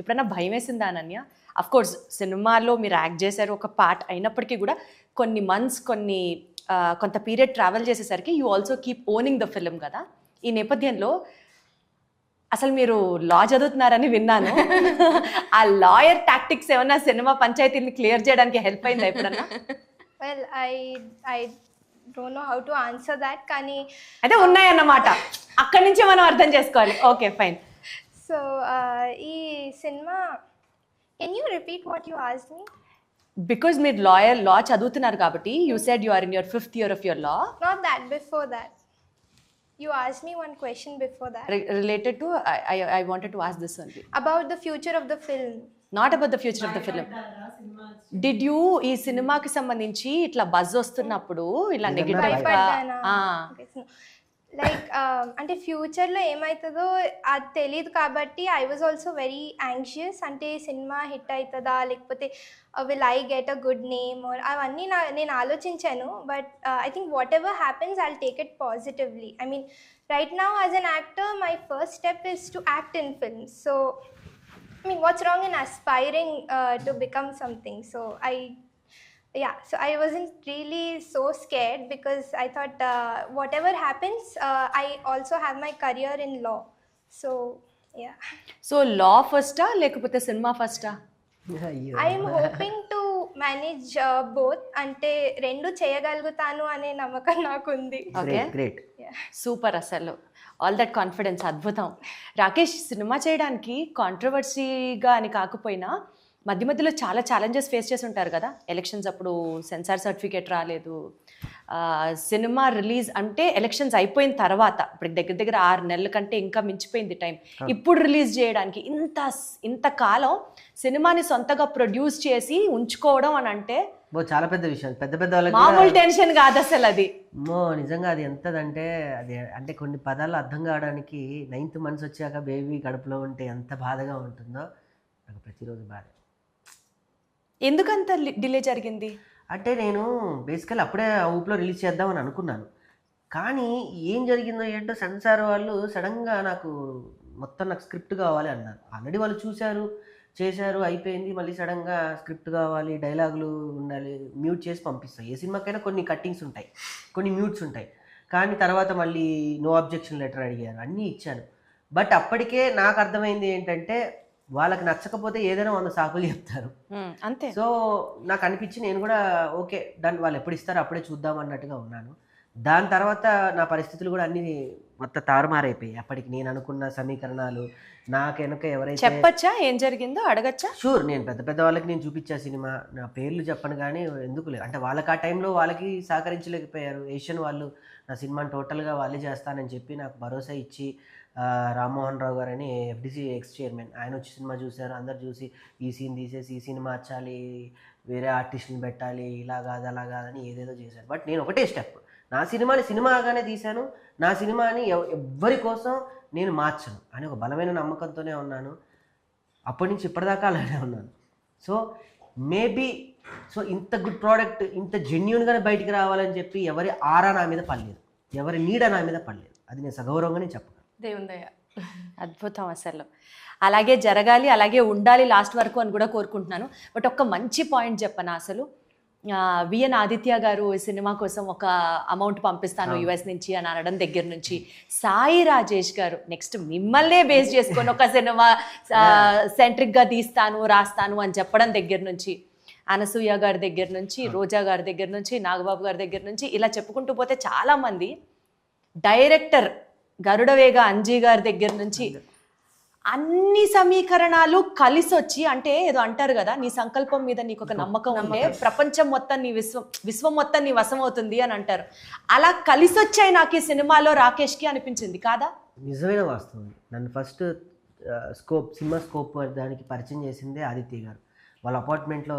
Speaker 1: ఎప్పుడైనా భయం వేసిందా అనన్య? అఫ్ కోర్స్ సినిమాలో మీరు యాక్ట్ చేశారు, ఒక పార్ట్ అయినప్పటికీ కూడా కొన్ని మంత్స్, కొంత పీరియడ్ ట్రావెల్ చేసేసరికి you also keep owning the film కదా. ఈ నేపథ్యంలో అసలు మీరు లా చదువుతున్నారని విన్నాను. ఆ లాయర్ టాక్టిక్స్ ఏమన్నా సినిమా పంచాయతీని క్లియర్ చేయడానికి హెల్ప్ అయిందా ఎప్పుడన్నా?
Speaker 3: Well, I don't know how to answer that, కానీ
Speaker 1: అయితే ఉన్నాయన్నమాట, అక్కడి నుంచి మనం అర్థం చేసుకోవాలి. Okay, fine.
Speaker 3: సో ఈ cinema, can you repeat what you asked me?
Speaker 1: Because మీరు లా చదువుతున్నారు కాబట్టి you said you are in your 5th year of your law.
Speaker 3: Not that, before that. You asked me one question before that
Speaker 1: related to I wanted to ask this only,
Speaker 3: about the future of the film.
Speaker 1: Not about the future of the film. Did you ఈ సినిమాకి సంబంధించి ఇట్లా buzz వస్తున్నప్పుడు ఇలా negative
Speaker 3: భయపడ్డానా? Okay, so, like అంటే ఫ్యూచర్లో ఏమవుతుందో అది తెలియదు కాబట్టి I was also very anxious. అంటే సినిమా హిట్ అవుతుందా లేకపోతే will I get a good name అవన్నీ నేను ఆలోచించాను. But I think what ever happens I will take it positively. I mean right now as an actor my first step is to act in films. So I mean, what's wrong in aspiring to become something? So I wasn't really so scared because I thought whatever happens, I also have my career in law. So yeah.
Speaker 1: So law ఫస్టా లేకపోతే cinema ఫస్టా?
Speaker 4: అయ్యో,
Speaker 3: I am hoping to manage both. అంటే రెండు చేయగలుగుతాను అనే నమ్మకం నాకుంది.
Speaker 1: Okay,
Speaker 4: great.
Speaker 1: Super. అసలు ఆల్ దట్ కాన్ఫిడెన్స్ అద్భుతం. రాకేష్, సినిమా చేయడానికి కాంట్రవర్సీగా అని కాకపోయినా మధ్య మధ్యలో చాలా ఛాలెంజెస్ ఫేస్ చేసి ఉంటారు కదా. ఎలక్షన్స్ అప్పుడు సెన్సార్ సర్టిఫికేట్ రాలేదు, సినిమా రిలీజ్ అంటే ఎలక్షన్స్ అయిపోయిన తర్వాత, ఇప్పుడు దగ్గర దగ్గర 6 నెలల కంటే ఇంకా మించిపోయింది టైం. ఇప్పుడు రిలీజ్ చేయడానికి ఇంత కాలం సినిమాని సొంతగా ప్రొడ్యూస్ చేసి ఉంచుకోవడం అని అంటే
Speaker 4: చాలా పెద్ద విషయం. పెద్ద పెద్ద వాళ్ళకి
Speaker 1: మామూలు టెన్షన్ కాదు అసలు అది.
Speaker 4: నిజంగా అది ఎంతదంటే, అది అంటే కొన్ని పదాలు అర్థం కావడానికి 9th months వచ్చాక బేబీ కడుపులో ఉంటే ఎంత బాధగా ఉంటుందో నాకు ప్రతిరోజు బాధ.
Speaker 1: ఎందుకంత డిలే జరిగింది
Speaker 4: అంటే నేను బేసికల్ అప్పుడే ఆ ఊపులో రిలీజ్ చేద్దామని అనుకున్నాను. కానీ ఏం జరిగిందో ఏంటో సెన్సార్ వాళ్ళు సడన్గా నాకు స్క్రిప్ట్ కావాలి అన్నారు. ఆల్రెడీ వాళ్ళు చూశారు, చేశారు, అయిపోయింది. మళ్ళీ సడన్గా స్క్రిప్ట్ కావాలి, డైలాగులు ఉండాలి, మ్యూట్ చేసి పంపిస్తాయి. ఏ సినిమాకైనా కొన్ని కట్టింగ్స్ ఉంటాయి, కొన్ని మ్యూట్స్ ఉంటాయి. కానీ తర్వాత మళ్ళీ నో అబ్జెక్షన్ లెటర్ అడిగారు, అన్నీ ఇచ్చాను. బట్ అప్పటికే నాకు అర్థమైంది ఏంటంటే వాళ్ళకి నచ్చకపోతే ఏదైనా 100 సాకులు చెప్తారు,
Speaker 1: అంతే.
Speaker 4: సో నాకు అనిపించి నేను కూడా ఓకే డన్, వాళ్ళు ఎప్పుడు ఇస్తారో అప్పుడే చూద్దాం అన్నట్టుగా ఉన్నాను. దాని తర్వాత నా పరిస్థితులు కూడా అన్ని మొత్తం తారుమారైపోయాయి. అప్పటికి నేను అనుకున్న సమీకరణాలు నాకు వెనక ఎవరైతే
Speaker 1: చెప్పచ్చా ఏం జరిగిందో, అడగచ్చా?
Speaker 4: షూర్, నేను పెద్ద పెద్ద వాళ్ళకి నేను చూపించా సినిమా, నా పేర్లు చెప్పను కానీ ఎందుకు లేదు అంటే వాళ్ళకి ఆ టైంలో వాళ్ళకి సహకరించలేకపోయారు. ఏషియన్ వాళ్ళు నా సినిమాని టోటల్గా వాళ్ళే చేస్తానని చెప్పి నాకు భరోసా ఇచ్చి, రామ్మోహన్ రావు గారు అని ఎఫ్డిసి ఎక్స్ చైర్మన్, ఆయన వచ్చి సినిమా చూశారు. అందరు చూసి ఈ సీన్ తీసేసి ఈ సినిమా మార్చాలి, వేరే ఆర్టిస్ట్ని పెట్టాలి, ఇలా కాదు అలా కాదని ఏదేదో చేశారు. బట్ నేను ఒకటే స్టెప్, నా సినిమాని సినిమాగానే తీశాను, నా సినిమాని ఎవ్వరి కోసం నేను మార్చను అని ఒక బలమైన నమ్మకంతోనే ఉన్నాను. అప్పటి నుంచి ఇప్పటిదాకా అలానే ఉన్నాను. సో మేబీ ఇంత గుడ్ ప్రోడక్ట్ ఇంత జెన్యూన్గానే బయటికి రావాలని చెప్పి ఎవరి ఆరా నా మీద పడలేదు, ఎవరి నీడ నా మీద పడలేదు. అది నేను సగౌరవంగానే చెప్పగలను.
Speaker 2: దేవుని దయ.
Speaker 1: అద్భుతం. అసలు అలాగే జరగాలి, అలాగే ఉండాలి లాస్ట్ వరకు అని కూడా కోరుకుంటున్నాను. బట్ ఒక్క మంచి పాయింట్ చెప్పనా, అసలు విఎన్ ఆదిత్య గారు ఈ సినిమా కోసం ఒక అమౌంట్ పంపిస్తాను యుఎస్ నుంచి అని అనడం దగ్గర నుంచి, సాయి రాజేష్ గారు నెక్స్ట్ మిమ్మల్నే బేస్ చేసుకొని ఒక సినిమా సెంట్రిక్గా తీస్తాను రాస్తాను అని చెప్పడం దగ్గర నుంచి, అనసూయ గారి దగ్గర నుంచి, రోజా గారి దగ్గర నుంచి, నాగబాబు గారి దగ్గర నుంచి, ఇలా చెప్పుకుంటూ పోతే చాలామంది, డైరెక్టర్ గరుడవేగ అంజీ గారి దగ్గర నుంచి అన్ని సమీకరణాలు కలిసి వచ్చి, అంటే ఏదో అంటారు కదా, నీ సంకల్పం మీద నీకు ఒక నమ్మకం ఉంటే ప్రపంచం మొత్తం నీ విశ్వం మొత్తం నీ వశం అవుతుంది అని అంటారు. అలా కలిసి వచ్చాయి నాకు ఈ సినిమాలో రాకేష్కి అనిపించింది కాదా?
Speaker 4: నిజమైన వాస్తవం. నన్ను ఫస్ట్ సినిమా స్కోప్ దానికి పరిచయం చేసిందే ఆదిత్య గారు. వాళ్ళ అపార్ట్మెంట్లో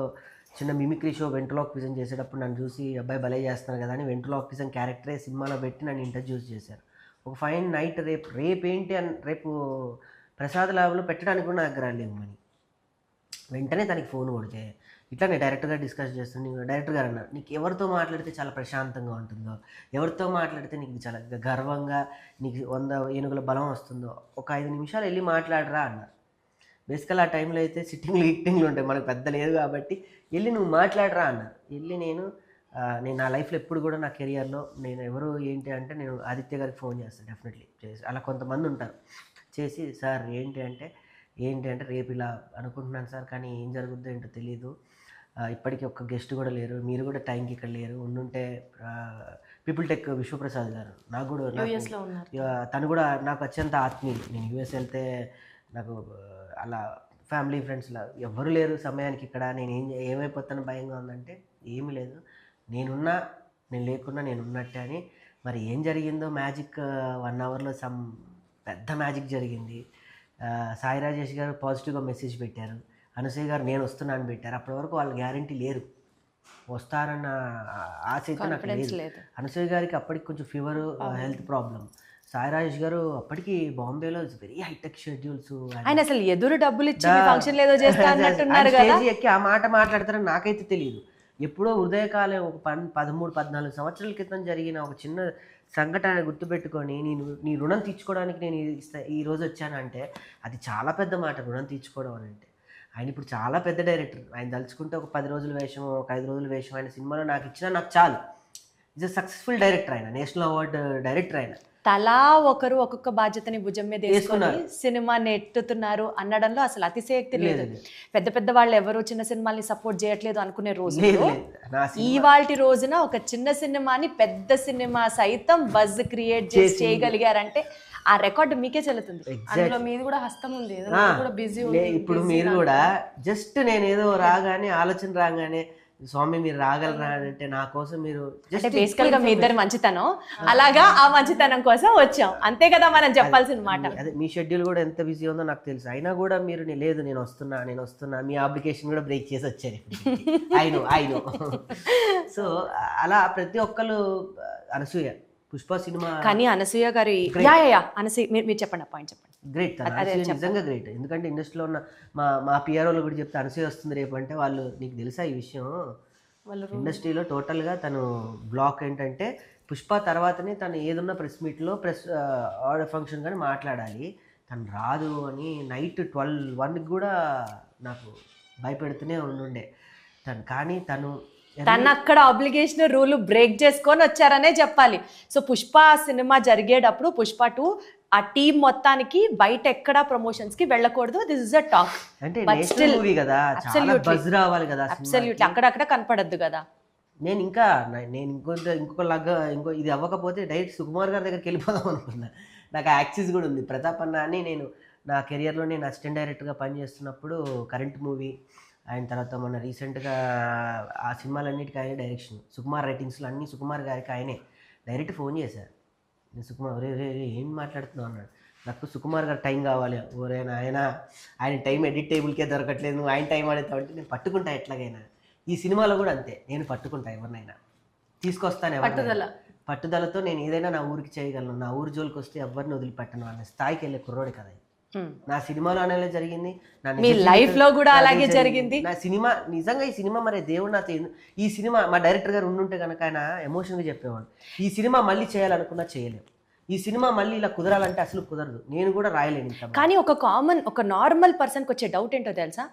Speaker 4: చిన్న మిమిక్రీ షో వెంట్రలాక్విజన్ చేసేటప్పుడు నన్ను చూసి అబ్బాయి భలే చేస్తున్నారు కదా అని వెంట్రలాక్విజన్ క్యారెక్టరే సినిమాలో పెట్టి నన్ను ఇంట్రడ్యూస్ చేశారు. ఒక ఫైన్ నైట్ రేపు ఏంటి అని రేపు ప్రసాద్ ల్యాబ్లో పెట్టడానికి కూడా నా దగ్గర లేవు మనీ. వెంటనే తనకి ఫోన్ కొడితే ఇట్లా నేను డైరెక్ట్గా డిస్కస్ చేస్తున్నాను. డైరెక్టర్ గారు అన్నారు, నీకు ఎవరితో మాట్లాడితే చాలా ప్రశాంతంగా ఉంటుందో, ఎవరితో మాట్లాడితే నీకు చాలా గర్వంగా నీకు 100 ఏనుగుల బలం వస్తుందో ఒక 5 నిమిషాలు వెళ్ళి మాట్లాడరా అన్నారు. బేసికల్ ఆ టైంలో అయితే సిట్టింగ్లు ఉంటాయి, మనకు పెద్ద లేదు కాబట్టి వెళ్ళి నువ్వు మాట్లాడరా అన్నారు. వెళ్ళి నేను నా లైఫ్లో ఎప్పుడు కూడా నా కెరియర్లో నేను ఎవరు ఏంటి అంటే నేను ఆదిత్య గారికి ఫోన్ చేస్తాను డెఫినెట్లీ చేసి. అలా కొంతమంది ఉంటారు చేసి, సార్ ఏంటి అంటే రేపు ఇలా అనుకుంటున్నాను సార్, కానీ ఏం జరుగుద్దో ఏంటో తెలీదు, ఇప్పటికీ ఒక్క గెస్ట్ కూడా లేరు, మీరు కూడా టైంకి ఇక్కడ లేరు, ఉండుంటే పీపుల్ టెక్ విశ్వప్రసాద్ గారు నాకు కూడా తను కూడా నాకు అత్యంత ఆత్మీయులు. నేను యూఎస్ వెళ్తే నాకు అలా ఫ్యామిలీ ఫ్రెండ్స్లా ఎవ్వరు లేరు సమయానికి ఇక్కడ, నేను ఏమైపోతాను భయంగా ఉందంటే ఏమీ లేదు, నేను లేకున్నా నేను ఉన్నట్టే అని మరి ఏం జరిగిందో మ్యాజిక్ 1 అవర్లో పెద్ద మ్యాజిక్ జరిగింది. సాయి రాజేష్ గారు పాజిటివ్గా మెసేజ్ పెట్టారు, అనసూయ గారు నేను వస్తున్నా అని పెట్టారు. అప్పటి వరకు వాళ్ళ గ్యారంటీ లేరు, వస్తారన్న ఆశ అయితే నాకు లేదు. అనసూయ గారికి అప్పటికి కొంచెం fever, health problem. Sai Rajesh గారు అప్పటికి బాంబేలో వెరీ హైటెక్ షెడ్యూల్స్,
Speaker 1: ఆయన అసలు ఎదురు డబ్బులు ఇచ్చి ఫంక్షన్ లేదో చేస్తా అన్నట్టున్నారు కదా.
Speaker 4: ఎక్కి ఆ మాట మాట్లాడతారని నాకైతే తెలియదు. ఎప్పుడో ఉదయకాలం ఒక 13-14 సంవత్సరాల క్రితం జరిగిన ఒక చిన్న సంఘటన గుర్తుపెట్టుకొని నీ రుణం తీర్చుకోవడానికి నేను ఈ రోజు వచ్చానంటే అది చాలా పెద్ద మాట, రుణం తీర్చుకోవడం అని అంటే. ఆయన ఇప్పుడు చాలా పెద్ద డైరెక్టర్. ఆయన తలుచుకుంటే ఒక 10 రోజుల వేషం, ఒక 5 రోజుల వేషం ఆయన సినిమాలో నాకు ఇచ్చినా నాకు చాలు. ఈజ్ అ సక్సెస్ఫుల్ డైరెక్టర్, ఆయన నేషనల్ అవార్డు డైరెక్టర్. ఆయన
Speaker 1: తలా ఒకరు ఒక్కొక్క బాధ్యతని భుజం మీద వేసుకొని సినిమా నెట్టుతున్నారు అనడంలో అసలు అతిశయోక్తి లేదు. పెద్ద పెద్ద వాళ్ళు ఎవరు చిన్న సినిమాల్ని సపోర్ట్ చేయట్లేదు అనుకునే రోజు ఇవాల్టి రోజున ఒక చిన్న సినిమాని పెద్ద సినిమా సైతం బజ్ క్రియేట్ చేసి చేయగలిగారంటే ఆ రికార్డు మీకే చెల్లుతుంది.
Speaker 2: అందులో మీది కూడా హస్తం ఉంది. బిజీ
Speaker 4: ఇప్పుడు మీరు కూడా జస్ట్ నేను ఏదో రాగానే ఆలోచన రాగానే స్వామి మీరు రాగలరా అంటే నా కోసం మీరు
Speaker 1: అంటే బేసికల్ గా మీ ఇద్దరు మంచితనం, అలాగా ఆ మంచితనం కోసం వచ్చాం, అంతే కదా మనం చెప్పాల్సిన మాట.
Speaker 4: అదే మీ షెడ్యూల్ కూడా ఎంత బిజీ ఉందో నాకు తెలుసు. అయినా కూడా మీరు లేదు నేను వస్తున్నా మీ అప్లికేషన్ కూడా బ్రేక్ చేసి వచ్చారు. ఐనో సో అలా ప్రతి ఒక్కరు. అనసూయ పుష్ప సినిమా
Speaker 1: కానీ అనసూయ గారి అనసూయ మీరు చెప్పండి, పాయింట్ చెప్పండి.
Speaker 4: గ్రేట్, నిజంగా గ్రేట్. ఎందుకంటే ఇండస్ట్రీలో ఉన్న మా పిఆర్ఓలు కూడా చెప్తే అనసూయ వస్తుంది రేపు అంటే వాళ్ళు నీకు తెలుసా ఈ విషయం, ఇండస్ట్రీలో టోటల్గా తను బ్లాక్ ఏంటంటే పుష్ప తర్వాతనే తను ఏదున్న ప్రెస్ మీట్లో ఆర్డర్ ఫంక్షన్ కానీ మాట్లాడాలి, తను రాదు అని నైట్ 12-1 కూడా నాకు భయపెడుతూనే ఉండే తను. కానీ తను
Speaker 1: అక్కడ ఆబ్లిగేషన్ రూల్ బ్రేక్ చేసుకొని వచ్చారనే చెప్పాలి. సో పుష్ప సినిమా జరిగేటప్పుడు పుష్ప 2 ఆ టీం మొత్తానికి బయట ఎక్కడా ప్రమోషన్స్ కి వెళ్ళకూడదు. This is a talk.
Speaker 4: అంటే నేషనల్ మూవీ కదా, చాలా బజ్ రావాలి కదా,
Speaker 1: అబ్సల్యూట్లీ అక్కడక్కడ కనపడద్దు కదా.
Speaker 4: నేను ఇంకో ఇది అవ్వకపోతే డైరెక్ట్ సుకుమార్ గారి దగ్గరికి వెళ్ళిపోదాం అనుకున్నా. నాకు యాక్సిస్ కూడా ఉంది. ప్రతాప్ అన్న అని నేను నా కెరియర్లో నేను అసిస్టెంట్ డైరెక్టర్గా పనిచేస్తున్నప్పుడు కరెంట్ మూవీ ఆయన తర్వాత మొన్న రీసెంట్గా ఆ సినిమాలన్నిటికీ ఆయన డైరెక్షన్, సుకుమార్ రైటింగ్స్లో అన్నీ సుకుమార్ గారికి ఆయనే డైరెక్ట్ ఫోన్ చేశారు. నేను సుకుమార్ రే ఏం మాట్లాడుతున్నావు అన్నాడు. నాకు సుకుమార్ గారు టైం కావాలి. ఆయన టైం ఎడిట్ టేబుల్కే దొరకట్లేదు, నువ్వు ఆయన టైం అడుగుతావు అంటే నేను పట్టుకుంటా ఎట్లాగైనా. ఈ సినిమాలో కూడా అంతే, నేను పట్టుకుంటా ఎవరినైనా తీసుకొస్తాను, పట్టుదలతో నేను ఏదైనా నా ఊరికి చేయగలను. నా ఊరు జోలికి వస్తే ఎవరిని వదిలిపెట్టను అనే స్థాయికి వెళ్ళే కుర్రోడు కదా. నా సినిమాలో అనేది జరిగింది,
Speaker 1: మీ లైఫ్ లో కూడా అలాగే జరిగింది.
Speaker 4: నా సినిమా నిజంగా ఈ సినిమా మరి దేవుడు నాతో ఈ సినిమా మా డైరెక్టర్ గారు ఉండుంటే కనుక ఆయన ఎమోషన్గా చెప్పేవాడు, ఈ సినిమా మళ్ళీ చేయాలనుకున్నా చేయలేము, ఈ సినిమా మళ్ళీ ఇలా కుదరాలంటే అసలు కుదరదు, నేను కూడా రాయలేను.
Speaker 1: కానీ ఒక నార్మల్ పర్సన్కి వచ్చే డౌట్ ఏంటో తెలుసా,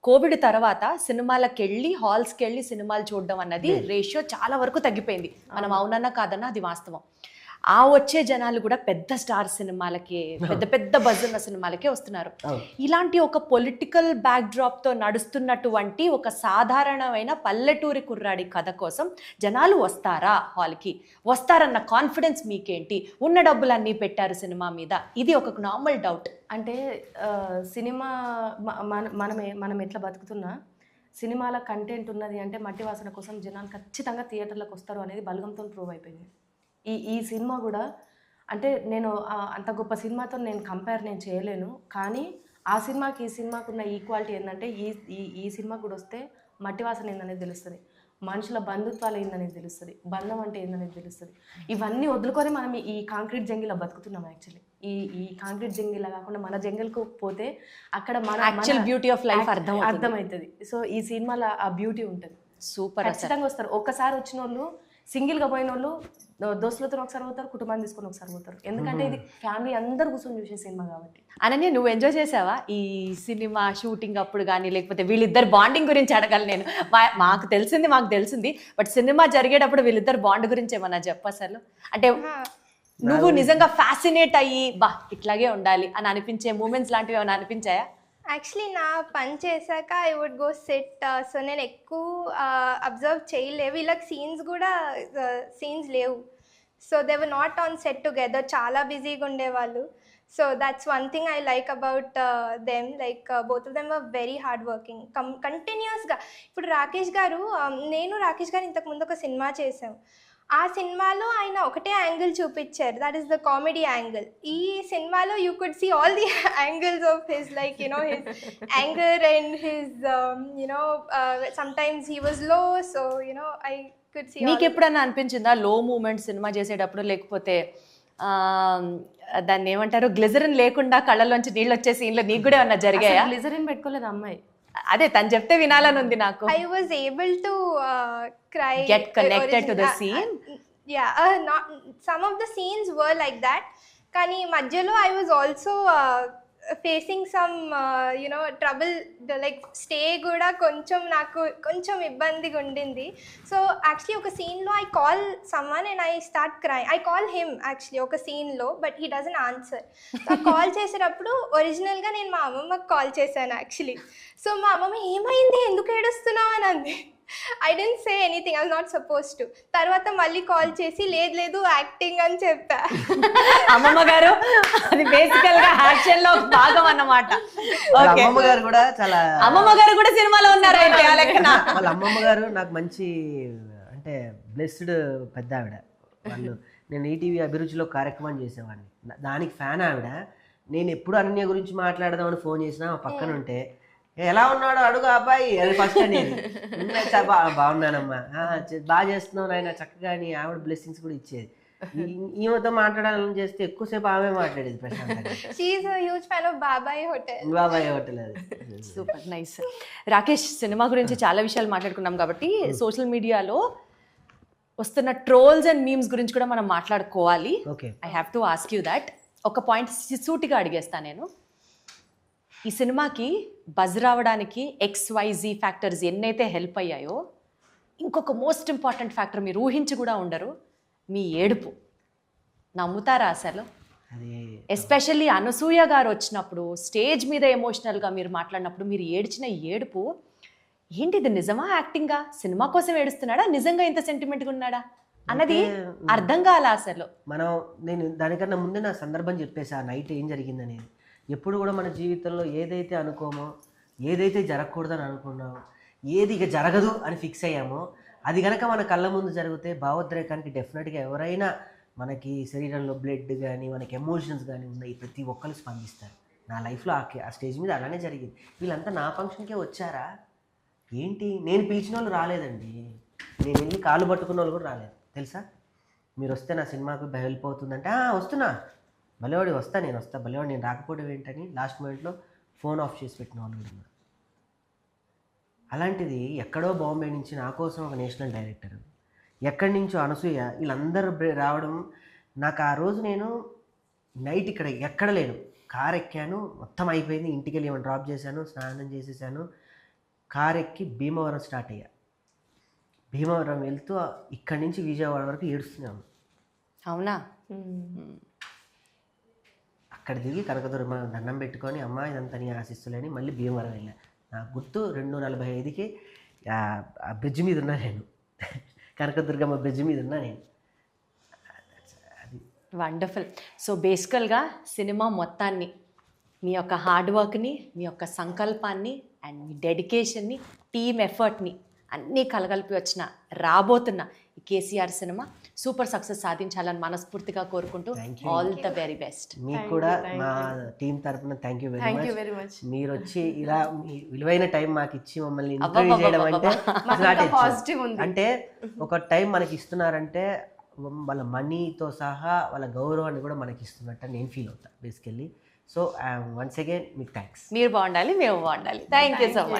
Speaker 1: కోవిడ్ తర్వాత సినిమాలకు వెళ్ళి హాల్స్కి వెళ్ళి సినిమాలు చూడడం అన్నది రేషియో చాలా వరకు తగ్గిపోయింది. మనం అవునన్నా కాదన్నా అది వాస్తవం. ఆ వచ్చే జనాలు కూడా పెద్ద స్టార్ సినిమాలకి, పెద్ద పెద్ద బజ్ ఉన్న సినిమాలకే వస్తున్నారు. ఇలాంటి ఒక పొలిటికల్ బ్యాక్ డ్రాప్ తో నడుస్తున్నటువంటి ఒక సాధారణమైన పల్లెటూరి కుర్రాడి కథ కోసం జనాలు వస్తారా హాల్కి? వస్తారన్న కాన్ఫిడెన్స్ మీకేంటి? ఉన్న డబ్బులన్నీ పెట్టారు సినిమా మీద, ఇది ఒక నార్మల్ డౌట్.
Speaker 2: అంటే సినిమా మనం ఎట్లా బతుకుతున్నా సినిమాల కంటెంట్ ఉన్నది అంటే మట్టి వాసన కోసం జనాలు ఖచ్చితంగా థియేటర్లకు వస్తారు అనేది బలగంతో ప్రూవ్ అయిపోయింది. ఈ సినిమా కూడా అంటే నేను అంత గొప్ప సినిమాతో నేను కంపేర్ చేయలేను, కానీ ఆ సినిమాకి ఈ సినిమాకు ఉన్న ఈక్వాలిటీ ఏంటంటే ఈ సినిమా కూడా వస్తే మట్టి వాసన ఏందనేది తెలుస్తుంది, మనుషుల బంధుత్వాలు ఏందనేది తెలుస్తుంది, బంధం అంటే ఏందనేది తెలుస్తుంది. ఇవన్నీ వదులుకొని మనం ఈ కాంక్రీట్ జంగిల్లో బతుకుతున్నాం. యాక్చువల్లీ ఈ కాంక్రీట్ జంగిల్ కాకుండా మన జంగిల్కు పోతే అక్కడ మన
Speaker 1: బ్యూటీ ఆఫ్ లైఫ్
Speaker 2: అర్థమవుతుంది. సో ఈ సినిమాలో ఆ బ్యూటీ ఉంటుంది.
Speaker 1: సూపర్,
Speaker 2: ఖచ్చితంగా వస్తారు. ఒక్కసారి వచ్చిన వాళ్ళు సింగిల్గా పోయిన వాళ్ళు దోస్తులతో ఒకసారి పోతారు, కుటుంబాన్ని తీసుకొని ఒకసారి పోతారు. ఎందుకంటే ఇది ఫ్యామిలీ అందరు కూర్చొని చూసే సినిమా కాబట్టి.
Speaker 1: అనన్య, నువ్వు ఎంజాయ్ చేసావా ఈ సినిమా షూటింగ్ అప్పుడు కానీ, లేకపోతే వీళ్ళిద్దరు బాండింగ్ గురించి అడగాలి నేను. మాకు తెలిసింది, బట్ సినిమా జరిగేటప్పుడు వీళ్ళిద్దరు బాండ్ గురించి ఏమన్నా చెప్పు అసలు. అంటే నువ్వు నిజంగా ఫ్యాసినేట్ అయ్యి ఇట్లాగే ఉండాలి అని అనిపించే మూమెంట్స్ లాంటివి ఏమైనా అనిపించాయా?
Speaker 3: యాక్చువల్లీ నా పని చేశాక I would go set. So నేను ఎక్కువ అబ్జర్వ్ చేయలేవు, వీళ్ళకి సీన్స్ లేవు. So they were not on set together, చాలా బిజీగా ఉండేవాళ్ళు. So that's one thing I like about them. Like both of them were very hard working కంటిన్యూస్గా. ఇప్పుడు రాకేష్ గారు ఇంతకుముందు ఒక సినిమా చేసాం, ఆ సినిమాలో ఆయన ఒకటే యాంగిల్ చూపించారు, that is the comedy angle. ఈ సినిమాలో you could see all the angles of his, like you know his anger and his you know sometimes he was low, so you know I could see.
Speaker 1: నీకు ఎప్పుడన్నా అనిపించిందా లో మూమెంట్ సినిమా చేసేటప్పుడు, లేకపోతే దాన్ని ఏమంటారు గ్లిజరిన్ లేకుండా కళ్ళలోంచి నీళ్ళు వచ్చే సీన్లో నీకు కూడా ఏమన్నా జరిగాయా?
Speaker 2: గ్లిజరిన్ పెట్టుకోలేదు అమ్మాయి.
Speaker 1: అదే తను చెప్తే వినాలని ఉంది నాకు.
Speaker 3: I was able to cry.
Speaker 1: Get connected to the scene?
Speaker 3: Yeah, not some of the scenes were like that. Kani madhyalo I was also facing some trouble. Like stay kuda koncham naku koncham ibbandi undindi. So actually oka scene lo I call someone and I start crying. I call him actually oka scene lo, but he doesn't answer. So call చేసేటప్పుడు original గా నేను మా అమ్మమ్మకి call చేశాను actually. So మా అమ్మమ్మ ఏమైంది ఎందుకు ఏడుస్తున్నావు అని అంది. I didn't say anything, I was not suppose to. తర్వాత మళ్ళీ కాల్ చేసి లేదు యాక్టింగ్ అని చెప్పా.
Speaker 1: అమ్మమ్మ గారు అది బేసికల్ గా యాక్షన్ లో భాగం అన్నమాట.
Speaker 4: అమ్మమ్మ గారు కూడా చాలా,
Speaker 1: అమ్మమ్మ గారు కూడా సినిమాలో ఉన్నారు అయితే ఆ లెక్కన.
Speaker 4: వాళ్ళ అమ్మమ్మ గారు నాకు మంచి అంటే బ్లెస్డ్ పెద్ద ఆవిడ. వాళ్ళు నేను ఈటీవీ అభిరుచిలో కార్యక్రమం చేసేవాడిని, దానికి ఫ్యాన్ ఆవిడ. నేను ఎప్పుడు అనన్య గురించి మాట్లాడదామని ఫోన్ చేసినా పక్కన ఉంటే ఎలా ఉన్నాడు అడుగు అబ్బాయి అది ఫస్ట్ అనేది. బాగున్నానమ్మా, బాగా చేస్తున్నావు ఆయన చక్కగా అని ఆవిడ బ్లెస్సింగ్స్ కూడా ఇచ్చేది. ఈమెతో మాట్లాడాలని చేస్తే ఎక్కువసేపు ఆమె మాట్లాడేది ప్రశాంతంగా.
Speaker 3: బాబాయ్
Speaker 4: హోటల్ అది.
Speaker 1: Super nice. రాకేష్, సినిమా గురించి చాలా విషయాలు మాట్లాడుకున్నాం కాబట్టి సోషల్ మీడియాలో వస్తున్న ట్రోల్స్ అండ్ మీమ్స్ గురించి కూడా మనం మాట్లాడుకోవాలి.
Speaker 4: Okay,
Speaker 1: I have to ask you that. ఒక పాయింట్ సూటిగా అడిగేస్తాను నేను. ఈ సినిమాకి బజ్ రావడానికి XYZ ఫ్యాక్టర్స్ ఎన్నైతే హెల్ప్ అయ్యాయో, ఇంకొక మోస్ట్ ఇంపార్టెంట్ ఫ్యాక్టర్ మీరు ఊహించి కూడా ఉండరు, మీ ఏడుపు. నమ్ముతారా అసలు?
Speaker 4: అది
Speaker 1: ఎస్పెషల్లీ అనసూయ గారు వచ్చినప్పుడు స్టేజ్ మీద ఎమోషనల్గా మీరు మాట్లాడినప్పుడు మీరు ఏడ్చిన ఏడుపు ఏంటి, ఇది నిజమా యాక్టింగా, సినిమా కోసం ఏడుస్తున్నాడా, నిజంగా ఇంత సెంటిమెంట్గా ఉన్నాడా అన్నది అర్థం కాల అసలు.
Speaker 4: నేను దానికన్నా ముందే నా సందర్భం చెప్పేసి ఆ నైట్ ఏం జరిగిందనేది. ఎప్పుడు కూడా మన జీవితంలో ఏదైతే అనుకోమో, ఏదైతే జరగకూడదని అనుకున్నామో, ఏది ఇక జరగదు అని ఫిక్స్ అయ్యామో, అది కనుక మన కళ్ళ ముందు జరిగితే భావోద్రేకానికి డెఫినెట్గా ఎవరైనా మనకి శరీరంలో బ్లడ్ కానీ మనకి ఎమోషన్స్ కానీ ఉన్నాయి, ప్రతి ఒక్కరు స్పందిస్తారు. నా లైఫ్లో ఆ స్టేజ్ మీద అలానే జరిగింది. వీళ్ళంతా నా ఫంక్షన్కే వచ్చారా ఏంటి, నేను పిలిచిన వాళ్ళు రాలేదండి, నేను వెళ్ళి కాళ్ళు పట్టుకున్న వాళ్ళు కూడా రాలేదు తెలుసా. మీరు వస్తే నా సినిమాకు హెల్ప్ అవుతుందంటే వస్తున్నా, భలేవాడి వస్తా, నేను వస్తా, భలేవాడి నేను రాకపోవడం ఏంటని లాస్ట్ మూమెంట్లో ఫోన్ ఆఫ్ చేసి పెట్టిన వాళ్ళు కూడా ఉన్నారు. అలాంటిది ఎక్కడో బాంబే నుంచి నా కోసం ఒక నేషనల్ డైరెక్టర్, ఎక్కడి నుంచో అనసూయ, వీళ్ళందరూ రావడం. నాకు ఆ రోజు నేను నైట్ ఇక్కడ ఎక్కడ లేను, కార్ ఎక్కాను, మొత్తం అయిపోయింది, ఇంటికి వెళ్ళి ఏమైనా డ్రాప్ చేశాను, స్నానం చేసేసాను, కార్ ఎక్కి భీమవరం స్టార్ట్ అయ్యా. భీమవరం వెళ్తూ ఇక్కడి నుంచి విజయవాడ వరకు ఏడుస్తున్నాను.
Speaker 1: అవునా?
Speaker 4: అక్కడ దిగి కనకదుర్గమ్మ దండం పెట్టుకొని అమ్మ ఇదంతా నీ ఆశిస్తులేని మళ్ళీ భీమవరం వెళ్ళా. నాకు గుర్తు 2:45కి ఆ బ్రిడ్జ్ మీద ఉన్నా నేను, కనకదుర్గమ్మ బ్రిడ్జ్ మీద ఉన్నా నేను.
Speaker 1: వండర్ఫుల్. సో బేసికల్గా సినిమా మొత్తాన్ని, మీ యొక్క హార్డ్ వర్క్ని, మీ యొక్క సంకల్పాన్ని అండ్ మీ డెడికేషన్ని, టీమ్ ఎఫర్ట్ని అన్నీ కలగలిపి వచ్చిన రాబోతున్న ఈ కేసీఆర్ సినిమా సూపర్ సక్సెస్ సాధించాలని మనస్ఫూర్తిగా కోరుకుంటూ ఆల్ ద వెరీ బెస్ట్.
Speaker 4: మీకు కూడా మా టీం తరఫున థ్యాంక్ యూ వెరీ మచ్. మీరు వచ్చి ఇలా మీ విలువైన టైం మాకు ఇచ్చి మమ్మల్ని ఇంటర్వ్యూ చేయడం అంటే ఒక టైం మనకి ఇస్తున్నారంటే వాళ్ళ మనీతో సహా వాళ్ళ గౌరవాన్ని కూడా మనకి ఇస్తున్నట్టు నేను ఫీల్ అవుతాను బేసికల్లీ. సో వన్స్ అగైన్ మీకు థ్యాంక్స్.
Speaker 1: మీరు బాగుండాలి, మేము బాగుండాలి. Thank you so much.